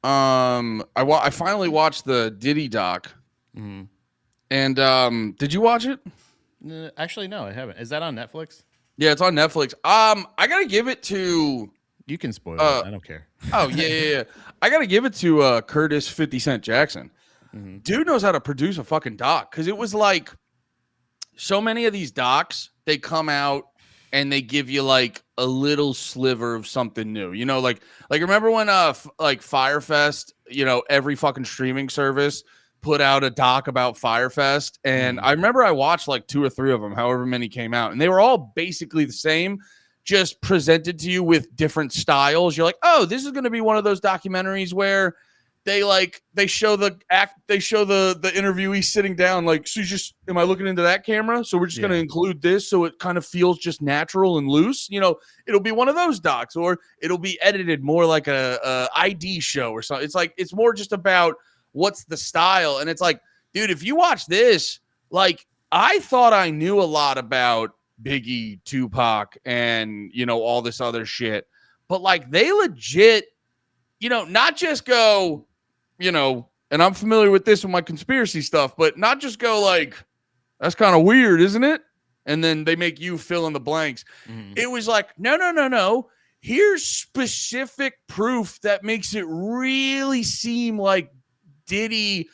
I finally watched the Diddy doc, Mhm. and did you watch it? Actually, no, I haven't. Is that on Netflix? Yeah, it's on Netflix. I gotta give it to You can spoil it. uh I don't care. oh yeah. I gotta give it to Curtis 50 Cent Jackson. Hmm. Dude knows how to produce a fucking doc because it was like so many of these docs, they come out and they give you like a little sliver of something new. Like remember when like Firefest, every fucking streaming service put out a doc about Firefest, and Hmm. I remember I watched like two or three of them, however many came out, and they were all basically the same, just presented to you with different styles. You're like, "Oh, this is going to be one of those documentaries where they show the interviewee sitting down, like, so you just, am I looking into that camera, so we're just going to Yeah. include this so it kind of feels just natural and loose. It'll be one of those docs, or it'll be edited more like a ID show or something. It's like it's more just about what's the style. And it's like, dude, if you watch this, like, I thought I knew a lot about Biggie, Tupac, and all this other shit, but like they legit, not just go, and I'm familiar with this with my conspiracy stuff, but not just go like, that's kind of weird, isn't it? And then they make you fill in the blanks. Hmm. It was like, no, no, no, no. Here's specific proof that makes it really seem like Diddy,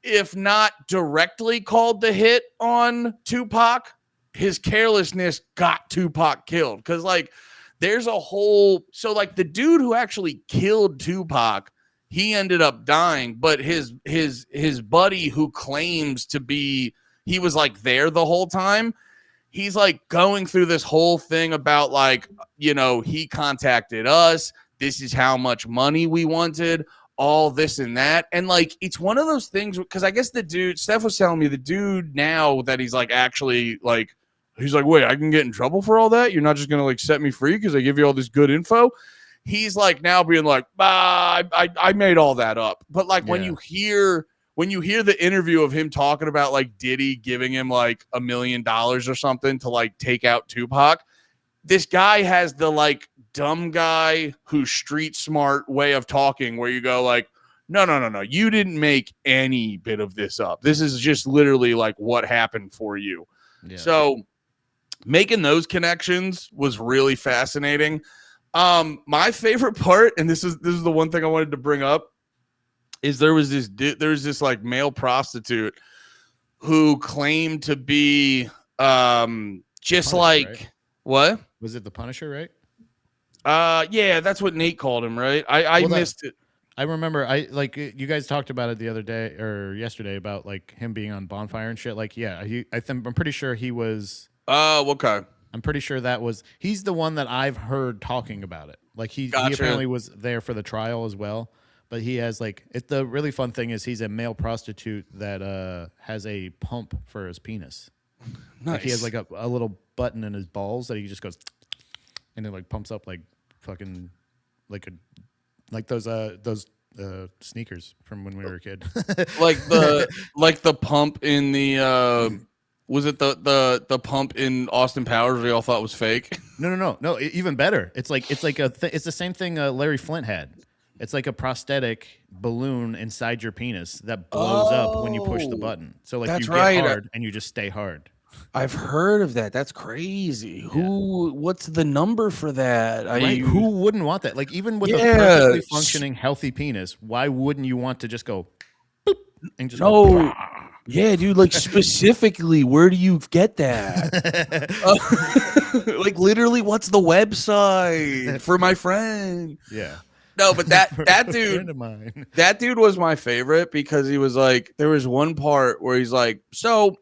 if not directly called the hit on Tupac, his carelessness got Tupac killed. Because, like, there's a whole, so like the dude who actually killed Tupac, he ended up dying, but his buddy who claims to be, he was like there the whole time, he's like going through this whole thing about like, he contacted us, this is how much money we wanted, all this and that. And like, it's one of those things, because I guess the dude, Steph was telling me, the dude now that he's like actually like, he's like, wait, I can get in trouble for all that? You're not just gonna like set me free because I give you all this good info? He's like now being like, I made all that up. But like Yeah. when you hear the interview of him talking about like Diddy giving him like $1 million or something to like take out Tupac, this guy has the like dumb guy who's street smart way of talking where you go like, no, no, no, no, you didn't make any bit of this up. This is just literally like what happened for you. Yeah. So making those connections was really fascinating. My favorite part, and this is the one thing I wanted to bring up, is there's this like male prostitute who claimed to be just Punisher, right? like, what? Was it the Punisher, right? Yeah, that's what Nate called him, right? I Well, that missed it. I remember. I like you guys talked about it the other day or yesterday about like him being on Bonfire and shit. Like, yeah, I'm pretty sure he was. Okay. I'm pretty sure that was. He's the one that I've heard talking about it. Like he Gotcha. apparently was there for the trial as well. But he has like the really fun thing is he's a male prostitute that has a pump for his penis. Like he has Nice. like a little button in his balls that he just goes and it like pumps up like fucking like a like those sneakers from when we were a kid. Like the pump in the was it the pump in Austin Powers we all thought was fake? No. Even better. It's the same thing Larry Flint had. It's like a prosthetic balloon inside your penis that blows up when you push the Oh, button. So like you that's get right. hard and you just stay hard. I've heard of that. That's crazy. Yeah. What's the number for that? Right? Who wouldn't want that? Like even with a Yeah. perfectly functioning healthy penis, why wouldn't you want to just go boop and just go No. Yeah, dude, like specifically, where do you get that? Like literally, what's the website for my friend? Yeah. No, but that For that a dude, friend of mine. that dude was my favorite because he was like, there was one part where he's like, so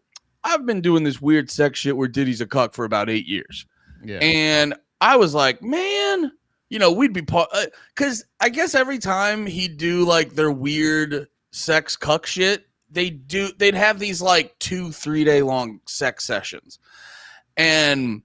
I've been doing this weird sex shit where Diddy's a cuck for about 8 years. Yeah. And I was like, man, we'd be part, because I guess every time he'd do like their weird sex cuck shit, they'd have these like 2-3 day long sex sessions. And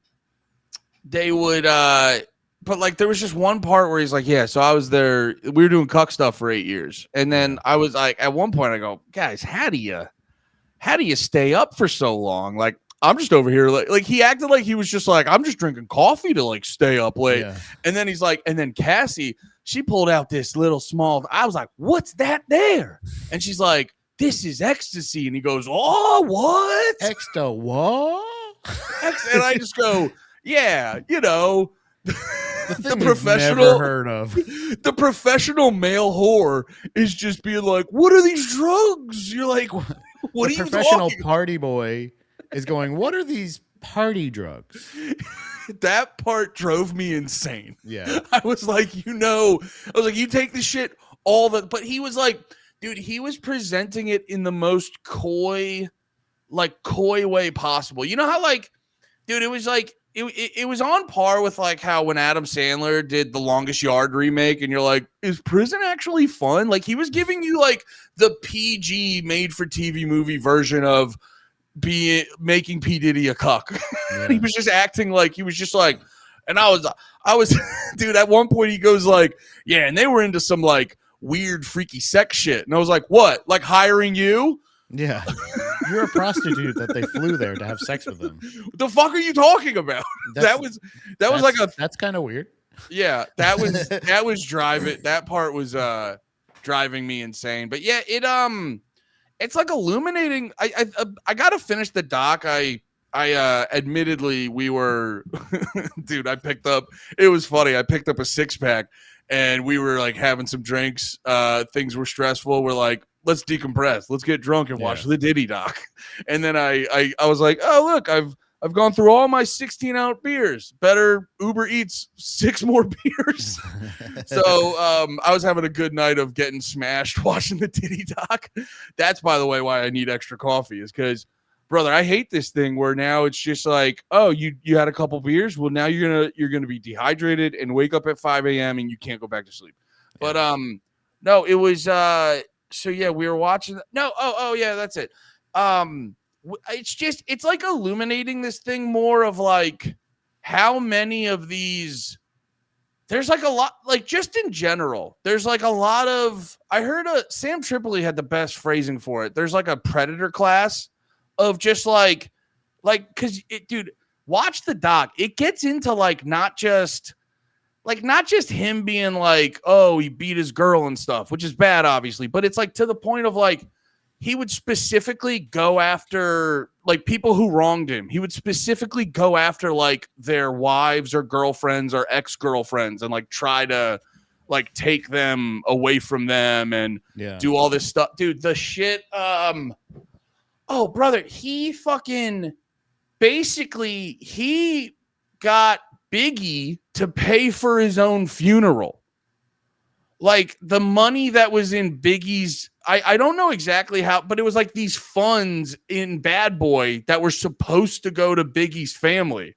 they would, but like there was just one part where he's like, yeah, so I was there, we were doing cuck stuff for 8 years. And then I was like, at one point I go, guys, how do you stay up for so long? Like, I'm just over here like he acted like he was just like I'm just drinking coffee to like stay up late. Yeah. And then he's like, and then Cassie, she pulled out this little small. I was like, what's that there? And she's like, this is ecstasy. And he goes, oh, what? Extra what? And I just go, yeah, you know, The the thing you've professional never heard of. the professional male whore is just being like, what are these drugs? You're like, what The are you professional talking? party boy is going, what are these party drugs? That part drove me insane. Yeah. I was like, I was like, you take the shit all the, but he was like, dude, he was presenting it in the most coy way possible. You know how like, dude, it was like, it was on par with like how when Adam Sandler did The Longest Yard remake and you're like, is prison actually fun? Like he was giving you like the PG made for TV movie version of making P. Diddy a cuck. Yeah. He was just acting like he was just like, and I was, dude, at one point he goes like, yeah, and they were into some like weird freaky sex shit. And I was like, what? Like hiring you? Yeah. You're a prostitute that they flew there to have sex with them. What the fuck are you talking about? That was like that's kind of weird. Yeah, that was driving. That part was driving me insane. But yeah, it's like illuminating. I gotta finish the doc. I admittedly we were dude, it was funny. I picked up a 6-pack and we were like having some drinks. Things were stressful. We're like, let's decompress. Let's get drunk and watch the Diddy doc. And then I was like, oh look, I've gone through all my 16-ounce beers. Better Uber Eats 6 more beers. So I was having a good night of getting smashed watching the Diddy doc. That's, by the way, why I need extra coffee is because, brother, I hate this thing where now it's just like, oh, you had a couple beers. Well, now you're gonna be dehydrated and wake up at 5 a.m. and you can't go back to sleep. But no, it was so yeah, we were watching. No, oh yeah, that's it. It's like illuminating this thing more of like how many of these there's like a lot, like just in general, there's like a lot of, I heard Sam Tripoli had the best phrasing for it. There's like a predator class of just like, cause dude, watch the doc. It gets into like, not just him being like, oh, he beat his girl and stuff, which is bad, obviously. But it's like to the point of like, he would specifically go after like people who wronged him. He would specifically go after like their wives or girlfriends or ex-girlfriends and like try to like take them away from them and do all this stuff. Dude, the shit. Oh, brother, he fucking basically he got Biggie to pay for his own funeral. Like the money that was in Biggie's, I don't know exactly how, but it was like these funds in Bad Boy that were supposed to go to Biggie's family.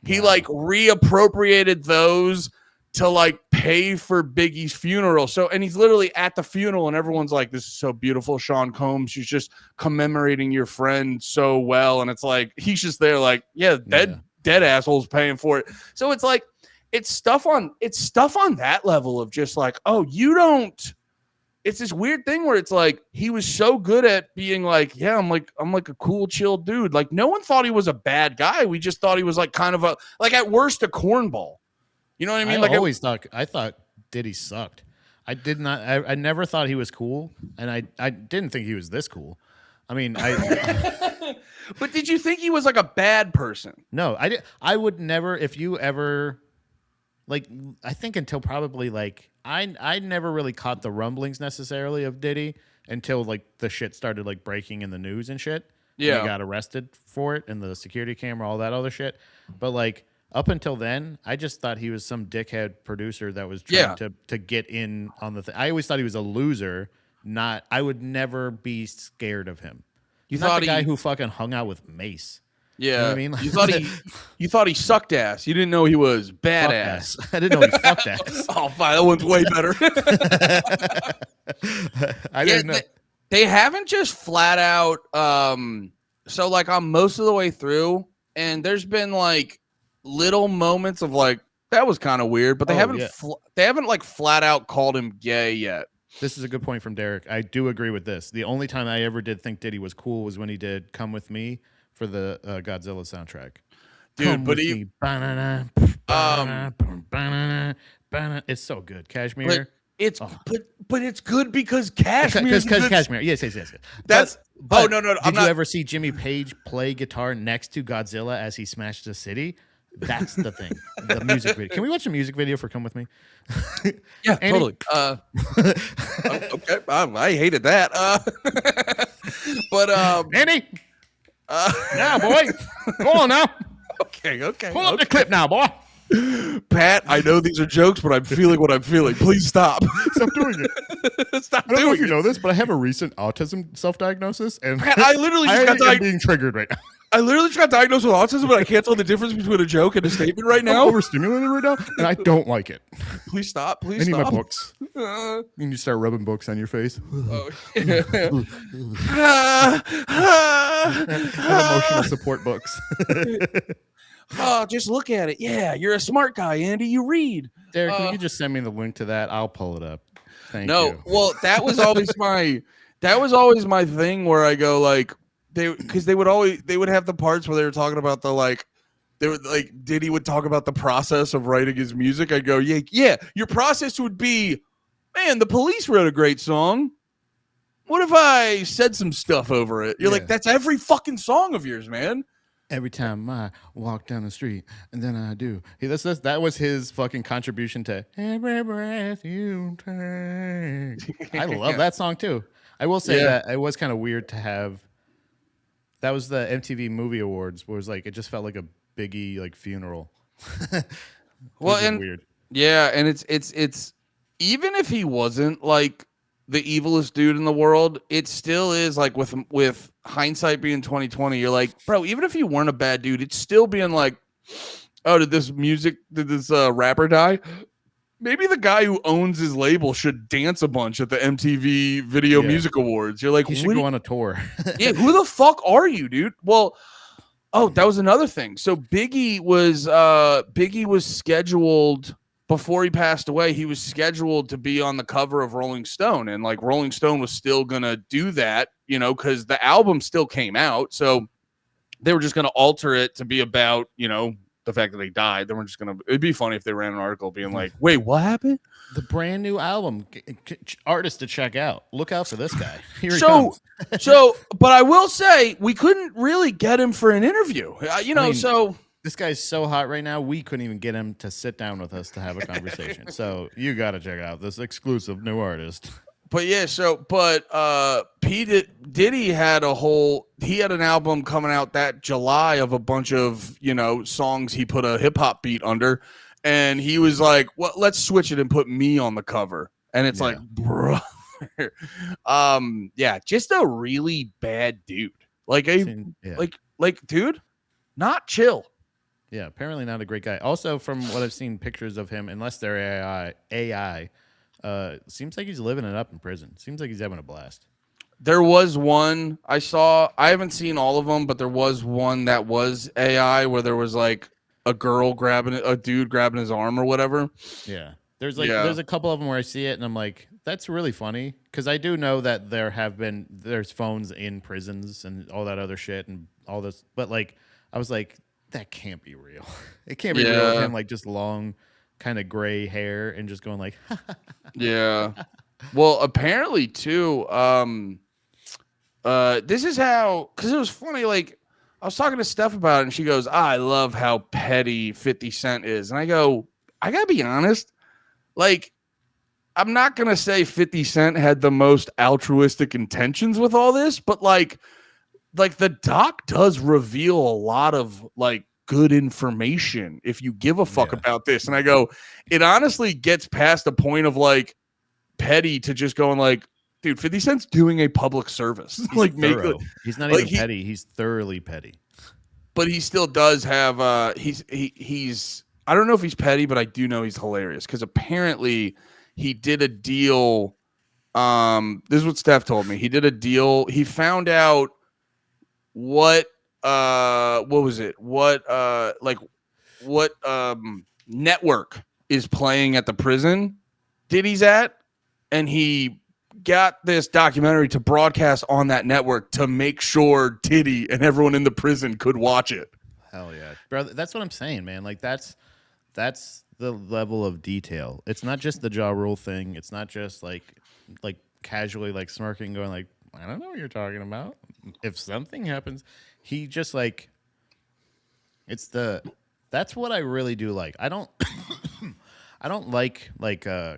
He like reappropriated those to like pay for Biggie's funeral. So, and he's literally at the funeral and everyone's like, this is so beautiful. Sean Combs, she's just commemorating your friend so well. And it's like, he's just there like, dead assholes paying for it. So it's like, it's stuff on that level of just like, oh, you don't, it's this weird thing where it's like, he was so good at being like, yeah, I'm like a cool, chill dude. Like no one thought he was a bad guy. We just thought he was like kind of a, like at worst a cornball. You know what I mean? I thought Diddy sucked. I never thought he was cool. And I didn't think he was this cool. I mean, but did you think he was like a bad person? No, I would never, if you ever, like, I think until probably like I never really caught the rumblings necessarily of Diddy until like the shit started like breaking in the news and shit. Yeah, and he got arrested for it and the security camera, all that other shit. But like up until then, I just thought he was some dickhead producer that was trying to get in on the thing. I always thought he was a loser. I would never be scared of him. He's not the guy who fucking hung out with Mace. Yeah, you know what I mean? You thought he sucked ass. You didn't know he was badass. I didn't know he fucked ass. Oh, fine, that one's way better. I didn't know. They haven't just flat out. So like I'm most of the way through, and there's been like little moments of like that was kind of weird, but they haven't like flat out called him gay yet. This is a good point from Derek. I do agree with this. The only time I ever did think Diddy was cool was when he did "Come With Me" for the Godzilla soundtrack. dude. Come But with he, me. Banana, um, banana, banana, banana. It's so good. but Kashmir. it's Oh, but it's good because Cashmere is a because good. Kashmir. Yes, yes, yes, yes. That's oh But no no, I'm did you not. ever see Jimmy Page play guitar next to Godzilla as he smashed a city? That's the thing. The music video. Can we watch a music video for "Come with Me"? Yeah, Andy. totally. Okay, I hated that. But Andy. uh, Yeah, boy. Go on now. okay, okay, Pull up the okay. clip now, boy. Pat, I know these are jokes, but I'm feeling what I'm feeling. Please stop. Stop doing it. Stop I don't know if doing you it. know this, but I have a recent autism self-diagnosis, and Pat, I literally just got I am being triggered right now. I literally just got diagnosed with autism, but I can't tell the difference between a joke and a statement right I'm now. overstimulated right now, and I don't like it. Please stop. I Please need stop. my books. Uh, You need to start rubbing books on your face. oh, Have emotional support books. oh, just look at it. Yeah, you're a smart guy, Andy. You read. Derek, will you just send me the link to that? I'll pull it up. Thank No, you. well, that was always my thing where I go like because they would have the parts where they were talking about the like they would like Diddy would talk about the process of writing his music. I go, yeah, your process would be, man, the Police wrote a great song. What if I said some stuff over it? You're Yeah. like, that's every fucking song of yours, man. Every time I walk down the street, and then I do. That was his fucking contribution to every breath you take. I love that song too. I will say Yeah. that it was kind of weird to have. That was the MTV Movie Awards, where it was like it just felt like a Biggie like funeral. Well, Which is and weird. yeah, and it's even if he wasn't like the evilest dude in the world, it still is like with hindsight being 2020, you're like, bro, even if you weren't a bad dude, it's still being like, oh, did this rapper die? Maybe the guy who owns his label should dance a bunch at the MTV Video Yeah. Music Awards. You're like, He should go on a tour. yeah, who the fuck are you, dude? Well, oh, that was another thing. So Biggie was scheduled before he passed away. He was scheduled to be on the cover of Rolling Stone, and like Rolling Stone was still gonna do that, because the album still came out. So they were just gonna alter it to be about, the fact that they died. They weren't just gonna. It'd be funny if they ran an article being like, "Wait, what happened?" The brand new album, artist to check out. Look out for this guy. Here he So, comes. but I will say we couldn't really get him for an interview. So this guy's so hot right now, we couldn't even get him to sit down with us to have a conversation. So you got to check out this exclusive new artist. But yeah, Diddy had an album coming out that July of a bunch of, songs he put a hip hop beat under. And he was like, well, let's switch it and put me on the cover. And it's like, brother. Just a really bad dude. Dude, not chill. Yeah, apparently not a great guy. Also, from what I've seen pictures of him, unless they're AI, seems like he's living it up in prison. Seems like he's having a blast. There was one I saw. I haven't seen all of them, but there was one that was AI where there was like a dude grabbing his arm or whatever. Yeah. There's a couple of them where I see it and I'm like, that's really funny. Because I do know that there's phones in prisons and all that other shit and all this. But like, I was like, that can't be real. It can't be real with him like just long kind of gray hair and just going like, yeah. Well, apparently too, this is how, because it was funny, like I was talking to Steph about it and she goes, I love how petty 50 Cent is. And I go, I gotta be honest, like I'm not gonna say 50 Cent had the most altruistic intentions with all this, but like the doc does reveal a lot of like good information if you give a fuck about this. And I go, it honestly gets past the point of like petty to just going like, dude, 50 Cent's doing a public service. He's he's not even petty. He's thoroughly petty. But he still does have he's I don't know if he's petty, but I do know he's hilarious because apparently he did a deal. This is what Steph told me. He did a deal. He found out what was it? What network is playing at the prison Diddy's at, and he got this documentary to broadcast on that network to make sure Diddy and everyone in the prison could watch it. Hell yeah, brother. That's what I'm saying, man. Like that's the level of detail. It's not just the Ja Rule thing. It's not just like casually like smirking, going like, I don't know what you're talking about. If something happens, he just like it's the that's what I really do like. I don't I don't like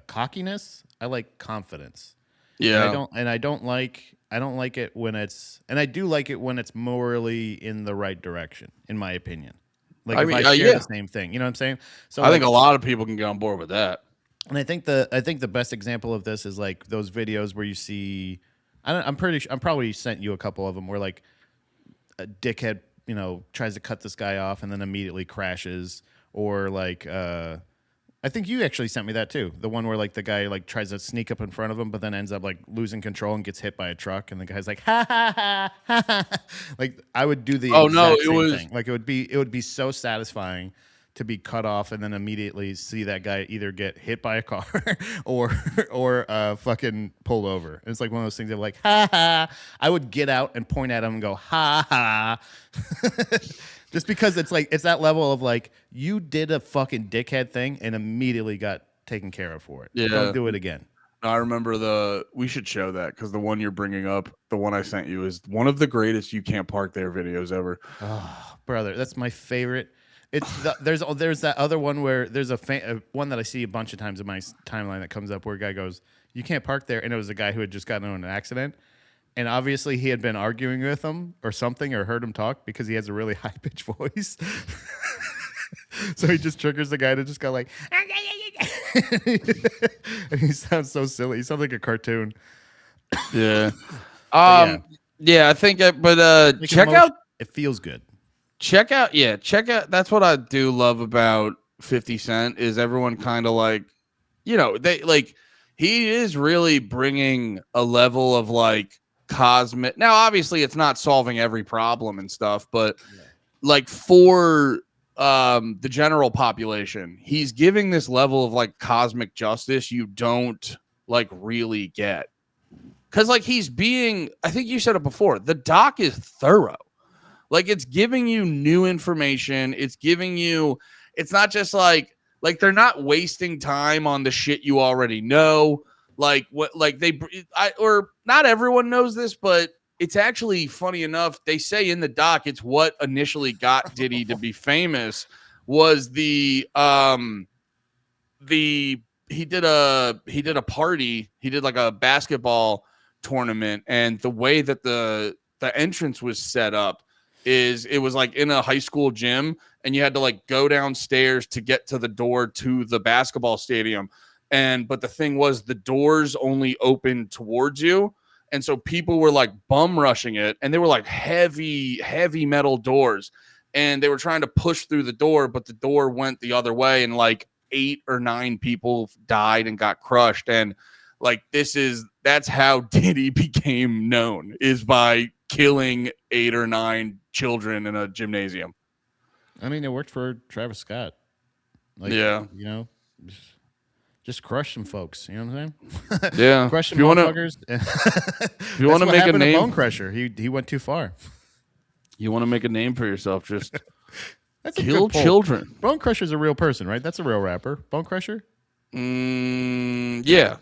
cockiness. I like confidence. Yeah. And I don't like it when it's and I do like it when it's morally in the right direction, in my opinion. Like I if mean, I share yeah. the same thing, you know what I'm saying? So I like, think a lot of people can get on board with that. and I think the best example of this is like those videos where you see, I'm probably sent you a couple of them where like a dickhead, tries to cut this guy off and then immediately crashes, or like I think you actually sent me that too. The one where like the guy like tries to sneak up in front of him, but then ends up like losing control and gets hit by a truck, and the guy's like, ha ha ha ha. Ha. Like I would do the Oh no, exact it same was thing. Like it would be so satisfying to be cut off and then immediately see that guy either get hit by a car or fucking pulled over. And it's like one of those things that like, ha ha. I would get out and point at him and go, ha ha. Just because it's like it's that level of like you did a fucking dickhead thing and immediately got taken care of for it. Yeah. Don't do it again. I remember we should show that because the one you're bringing up, the one I sent you, is one of the greatest "You Can't Park There" videos ever. Oh, brother, that's my favorite. There's that other one where there's one that I see a bunch of times in my timeline that comes up where a guy goes, "You can't park there," and it was a guy who had just gotten in an accident, and obviously he had been arguing with him or something or heard him talk because he has a really high pitched voice. So he just triggers the guy to just go like, and he sounds so silly. He sounds like a cartoon. Yeah. Yeah. Yeah, I think but check out it feels good. Check out that's what I do love about 50 Cent is everyone kind of like, they like he is really bringing a level of like cosmic. Now obviously it's not solving every problem and stuff, but like for the general population, he's giving this level of like cosmic justice you don't like really get. Cuz like I think you said it before, the doc is thorough. Like it's giving you new information. It's not just like they're not wasting time on the shit you already know. Like or not everyone knows this, but it's actually funny enough. They say in the doc, it's what initially got Diddy to be famous was he did a party. He did like a basketball tournament, and the way that the entrance was set up is it was like in a high school gym, and you had to like go downstairs to get to the door to the basketball stadium. But the thing was the doors only opened towards you. And so people were like bum rushing it, and they were like heavy metal doors, and they were trying to push through the door, but the door went the other way, and like 8 or 9 people died and got crushed. And like that's how Diddy became known, is by killing 8 or 9 children in a gymnasium. I mean, it worked for Travis Scott. Like, yeah, just crush some folks. You know what I'm saying? Yeah, crush some motherfuckers. If you want to make a name, Bone Crusher, he went too far. You want to make a name for yourself, just That's kill children. Bone Crusher's a real person, right? That's a real rapper. Bone Crusher. Yeah.